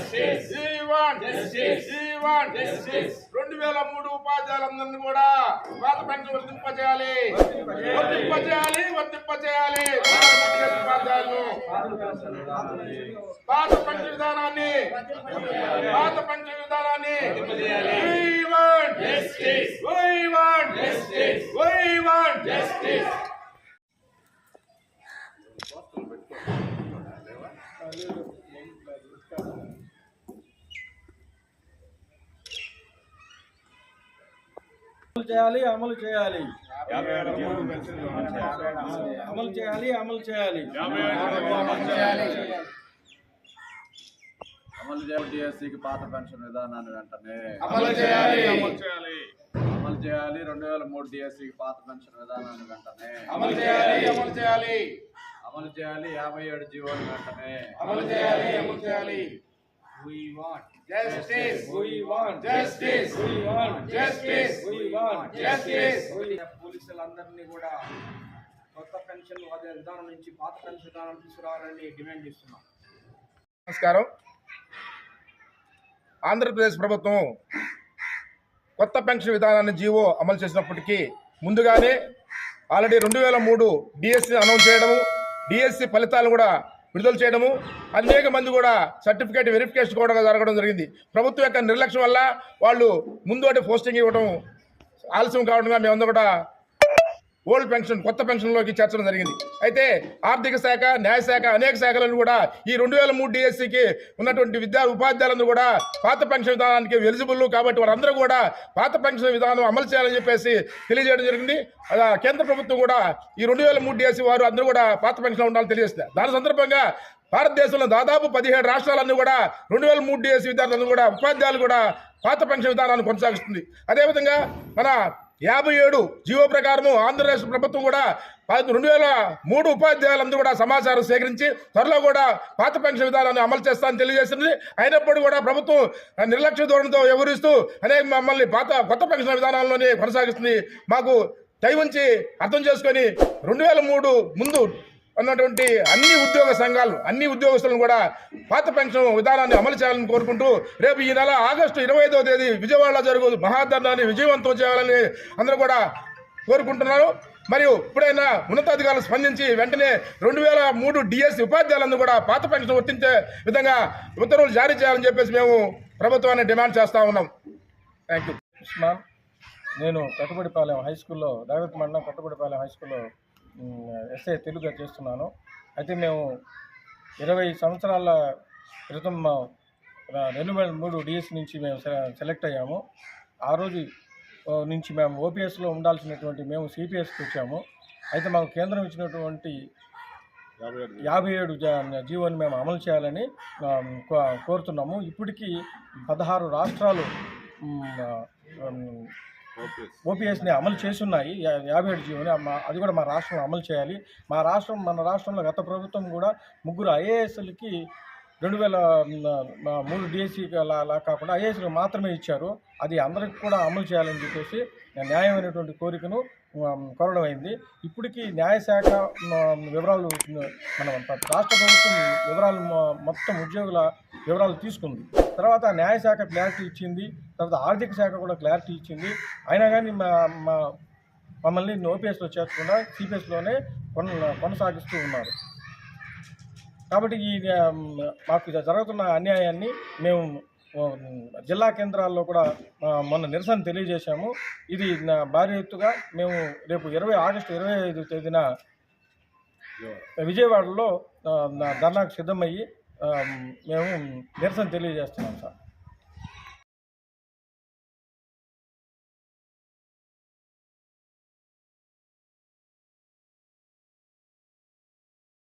2003 ఉపాధ్యాయులందరినీ కూడా పాత పెన్షన్ వర్తింపజేయాలి. ఉపాధ్యాయులను పాత పెన్షన్ విధానాన్ని అమలు చేయాలి. డిఎస్సికి పాత పెన్షన్ విధానాన్ని వెంటనే అమలు చేయాలి. 2003 డిఎస్సికి పాత పెన్షన్ విధానాన్ని వెంటనే అమలు చేయాలి. 57 జీవోని వెంటనే అమలు చేయాలి. We want justice. పోలీసులందరినీ కూడా కొత్త పెన్షన్ విధానం నుంచి పాత పెన్షన్ విధానం తీసుకురావాలని డిమాండ్ చేస్తున్నాం. నమస్కారం. ఆంధ్రప్రదేశ్ ప్రభుత్వం కొత్త పెన్షన్ విధానాన్ని జీవో అమలు చేసినప్పటికీ ముందుగానే ఆల్రెడీ 2003 డిఎస్సి అనౌన్స్ చేయడము, డిఎస్సి ఫలితాలు కూడా విడుదల చేయడము, అనేక మంది కూడా సర్టిఫికేట్ వెరిఫికేషన్ కూడా జరగడం జరిగింది. ప్రభుత్వం యొక్క నిర్లక్ష్యం వల్ల వాళ్ళు ముందోటి పోస్టింగ్ ఇవ్వడం ఆలస్యం కావడంగా మేమందరూ కూడా ఓల్డ్ పెన్షన్ కొత్త పెన్షన్లోకి చేర్చడం జరిగింది. అయితే ఆర్థిక శాఖ, న్యాయశాఖ అనేక శాఖలను కూడా ఈ 2003 డిఎస్సికి ఉన్నటువంటి ఉపాధ్యాయులందరూ కూడా పాత పెన్షన్ విధానానికి ఎలిజిబుల్ కాబట్టి వారందరూ కూడా పాత పెన్షన్ విధానం అమలు చేయాలని చెప్పేసి తెలియజేయడం జరిగింది. కేంద్ర ప్రభుత్వం కూడా ఈ 2003 డిఎస్సి వారు అందరూ కూడా పాత పెన్షన్ ఉండాలని తెలియజేస్తారు. దాని సందర్భంగా భారతదేశంలో దాదాపు 17 రాష్ట్రాలన్నీ కూడా 2003 డిఎస్సి విద్యార్థులందరూ కూడా ఉపాధ్యాయులు కూడా పాత పెన్షన్ విధానాన్ని కొనసాగిస్తుంది. అదేవిధంగా మన 57 జీవో ప్రకారము ఆంధ్రప్రదేశ్ ప్రభుత్వం కూడా 2003 ఉపాధ్యాయులందరూ కూడా సమాచారం సేకరించి త్వరలో కూడా పాత పెన్షన్ విధానాన్ని అమలు చేస్తానని తెలియజేసింది. అయినప్పుడు కూడా ప్రభుత్వం నిర్లక్ష్య ధోరణితో వ్యవహరిస్తూ అనేక మమ్మల్ని కొత్త పెన్షన్ విధానాల్లోనే కొనసాగిస్తుంది. మాకు దయ ఉంచి అర్థం చేసుకొని 2003 ముందు అన్నటువంటి అన్ని ఉద్యోగ సంఘాలు, అన్ని ఉద్యోగస్తులను కూడా పాత పెన్షన్ విధానాన్ని అమలు చేయాలని కోరుకుంటూ రేపు ఈ నెల ఆగస్టు 25వ తేదీ విజయవాడలో జరుగు మహాధర్నాన్ని విజయవంతం చేయాలని అందరూ కూడా కోరుకుంటున్నారు. మరియు ఇప్పుడైనా ఉన్నతాధికారులు స్పందించి వెంటనే 2003 డిఎస్సి ఉపాధ్యాయులందరూ కూడా పాత పెన్షన్ వర్తించే విధంగా ఉత్తర్వులు జారీ చేయాలని చెప్పేసి మేము ప్రభుత్వాన్ని డిమాండ్ చేస్తూ ఉన్నాం. Thank you. నేను కట్టుబడిపాలెం హై స్కూల్లో, దాగరత్తి మండలం కట్టుబడిపాలెం హై స్కూల్లో ఎస్ఐ తెలుగుగా చేస్తున్నాను. అయితే మేము 20 సంవత్సరాల క్రితం 2003 డిఎస్సి నుంచి మేము సెలెక్ట్ అయ్యాము. ఆ రోజు నుంచి మేము ఓపీఎస్లో ఉండాల్సినటువంటి మేము సిపిఎస్కి వచ్చాము. అయితే మాకు కేంద్రం ఇచ్చినటువంటి 57 జీవోని మేము అమలు చేయాలని కోరుతున్నాము. ఇప్పటికీ 16 రాష్ట్రాలు ఓపీఎస్ని అమలు చేస్తున్నాయి. 57 జీవోని అది కూడా మా రాష్ట్రంలో అమలు చేయాలి. మన రాష్ట్రంలో గత ప్రభుత్వం కూడా 3 ఐఏఎస్లకి 2003 డిఎస్సి కాకుండా ఐఏఎస్లు మాత్రమే ఇచ్చారు. అది అందరికి కూడా అమలు చేయాలని చెప్పేసి న్యాయమైనటువంటి కోరికను కోరడం అయింది. ఇప్పటికీ న్యాయశాఖ వివరాలు, మన రాష్ట్ర ప్రభుత్వం వివరాలు మొత్తం ఉద్యోగుల వివరాలు తీసుకుంది. తర్వాత న్యాయశాఖ క్లారిటీ ఇచ్చింది, తర్వాత ఆర్థిక శాఖ కూడా క్లారిటీ ఇచ్చింది. అయినా కానీ మమ్మల్ని ఓపీఎస్లో చేర్చకుండా సిపిఎస్లోనే కొనసాగిస్తూ ఉన్నారు. కాబట్టి ఈ మాకు జరుగుతున్న అన్యాయాన్ని మేము జిల్లా కేంద్రాల్లో కూడా మొన్న నిరసన తెలియజేశాము. ఇది భారీ ఎత్తుగా మేము రేపు ఆగస్టు 25వ తేదీన విజయవాడలో ధర్నాకు సిద్ధమయ్యి మేము నిరసన తెలియజేస్తున్నాం సార్.